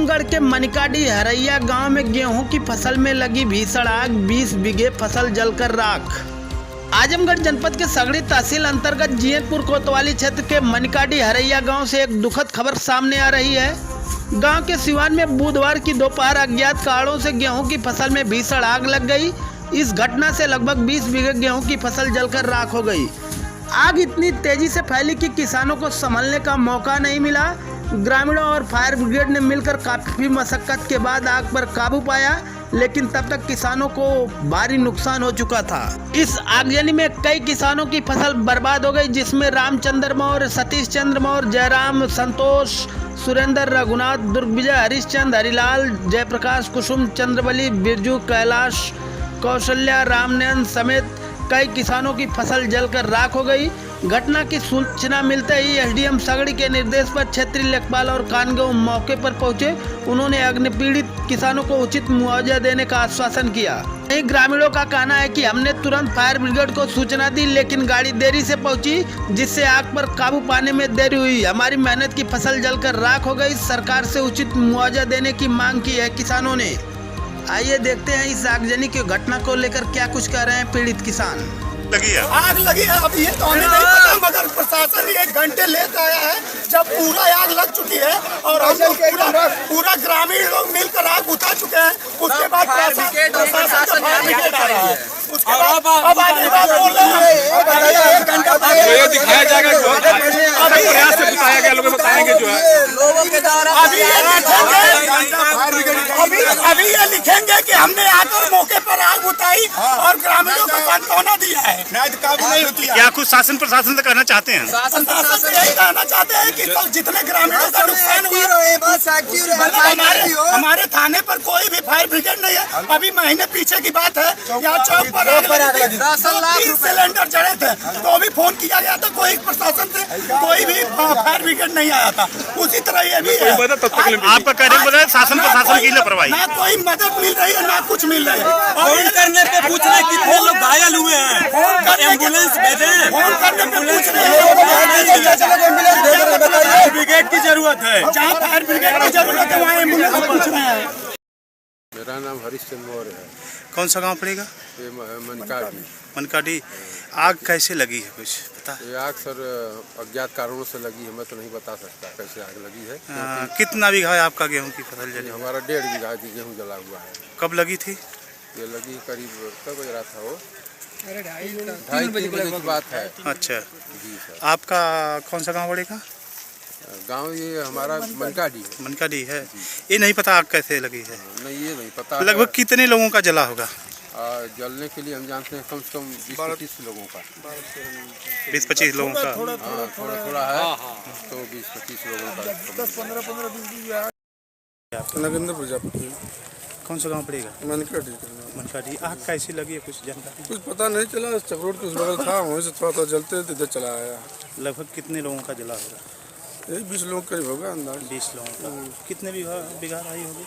आजमगढ़ के मनिकाडीह हरैया गांव में गेहूं की फसल में लगी भीषण आग, 20 बीघे फसल जलकर राख। आजमगढ़ जनपद के सगड़ी तहसील अंतर्गत जियनपुर कोतवाली क्षेत्र के मनिकाडीह हरैया गांव से एक दुखद खबर सामने आ रही है। गांव के सिवान में बुधवार की दोपहर अज्ञात कारणों से गेहूं की फसल में भीषण आग लग गई। इस घटना से लगभग 20 बीघे गेहूं की फसल जलकर राख हो गई। आग इतनी तेजी से फैली कि किसानों को संभलने का मौका नहीं मिला। ग्रामीणों और फायर ब्रिगेड ने मिलकर काफी मशक्कत के बाद आग पर काबू पाया, लेकिन तब तक किसानों को भारी नुकसान हो चुका था। इस आगजनी में कई किसानों की फसल बर्बाद हो गई, जिसमें रामचंद्र मौर्य, सतीश चंद्र मौर्य, जयराम, संतोष, सुरेंद्र, रघुनाथ, दुर्गविजय, हरिश्चंद्र, हरिलाल, जयप्रकाश, कुसुम, चंद्रबली, बिरजू, कैलाश, कौशल्या, रामनयन समेत कई किसानों की फसल जलकर राख हो गई। घटना की सूचना मिलते ही एसडीएम सगड़ी के निर्देश पर क्षेत्रीय लेखपाल और कानगो मौके पर पहुंचे। उन्होंने अग्निपीड़ित किसानों को उचित मुआवजा देने का आश्वासन किया। ग्रामीणों का कहना है कि हमने तुरंत फायर ब्रिगेड को सूचना दी, लेकिन गाड़ी देरी से पहुंची, जिससे आग पर काबू पाने में देरी हुई। हमारी मेहनत की फसल जलकर राख हो गई। सरकार से उचित मुआवजा देने की मांग की है किसानों ने। आइए देखते हैं इस आगजनी की घटना को लेकर क्या कुछ कह रहे हैं पीड़ित किसान। आग लगी है, अब ये तो हमें नहीं पता, मगर प्रशासन 1 घंटे लेट आया है जब पूरा आग लग चुकी है और हम लोग पूरा ग्रामीण लोग मिलकर आग बुझा चुके हैं। उसके बाद प्रशासन फायर ब्रिगेड आ रहा है। उसके बाद अब आगे बात बोल रहे हैं, 1 घंटा ये दिखाया जाएगा जो प्रयास से बताया गया, लोग बताएंगे जो है अभी ये लिखेंगे कि हमने आकर मौके पर आग बुझाई और ग्रामीणों को सांत्वना दिया है। काबू नहीं होती है। क्या कुछ शासन प्रशासन से कहना चाहते हैं? शासन प्रशासन यही कहना चाहते हैं कि जितने ग्रामीणों का नुकसान हुआ, हमारे थाने पर कोई भी फायर ब्रिगेड नहीं है। अभी महीने पीछे की बात है, यहाँ चौक पर 30 सिलेंडर जड़े थे, तो भी फोन किया गया था, कोई प्रशासन से कोई भी फायर ब्रिगेड नहीं आया था। उसी तरह ये भी है। आपका कहने बोला शासन प्रशासन की लापरवाही, ना कोई मदद मिल रही है ना कुछ मिल रही है। फोन करने पे पूछ रहे कितने लोग घायल हुए हैं, एम्बुलेंस भेजे, फोन करने पे पूछ रहे हैं फायर ब्रिगेड की जरूरत है। जहाँ फायर ब्रिगेड की जरूरत है वहाँ एम्बुलेंस पूछ रहे हैं। मेरा नाम हरिश्चंद्र मौर्य है। कौन सा गांव पड़ेगा? ये मनकाडी। मनकाडी। आग कैसे लगी है कुछ पता? ये आग सर अज्ञात कारणों से लगी है, मैं तो नहीं बता सकता कैसे आग लगी है। कितना बीघा है आपका गेहूं की फसल जली? हमारा 1.5 बीघा गेहूँ जला हुआ है। कब लगी थी? ये लगी करीब कब बज रहा था वो? 2:30-3 बजे की बात है। अच्छा जी सर। आपका कौन सा गांव पड़ेगा? गांव ये हमारा मनकाडी है। मनकाडी है। ये नहीं पता आग कैसे लगी है? नहीं, ये नहीं पता। लगभग कितने लोगों का जला होगा? जलने के लिए हम जानते हैं कम से कम 20-25 लोगों का। 20-25 लोगों का। थोड़ा है तो 20-25 लोगों का। 10-15-20 नगेंद्र प्रजापति। कौन सा गांव पड़ेगा? मनकाडी। मनकाडी। आग कैसी लगी है कुछ जानकारी? कुछ पता नहीं चला, चक्रोड के उस बगल था, वहीं से थोड़ा जलते इधर चला आया। लगभग कितने लोगों का जला होगा? यही 20 लोग करीब होगा अंदाज। 20 लोगों का। कितने बीघा राई होगी?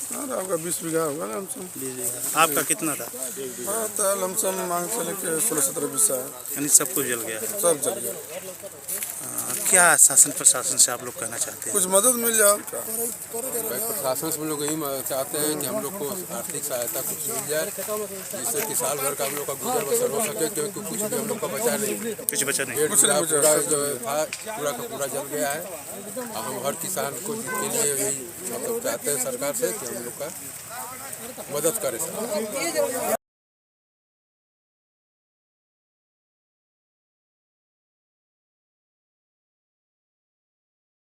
हाँ, आपका 20 बीघा होगा ना लमसम। 20 बीघा। आपका कितना था? लमसम मांग चले के 16-17 है। यानी सब कुछ जल गया है। सब जल गया। क्या शासन प्रशासन से आप लोग कहना चाहते हैं? कुछ मदद मिल जाए। प्रशासन से हम लोग यही चाहते हैं कि हम लोग को आर्थिक सहायता कुछ मिल जाए, जिससे कि साल भर का हम लोग का गुजर बसर हो सके, क्योंकि कुछ भी हम लोग का बचा नहीं। कुछ बचा नहीं। पूरा जो था पूरा का पूरा जल गया है। हम हर किसान को के लिए यही मतलब चाहते हैं सरकार से कि हम लोग का मदद करे सर।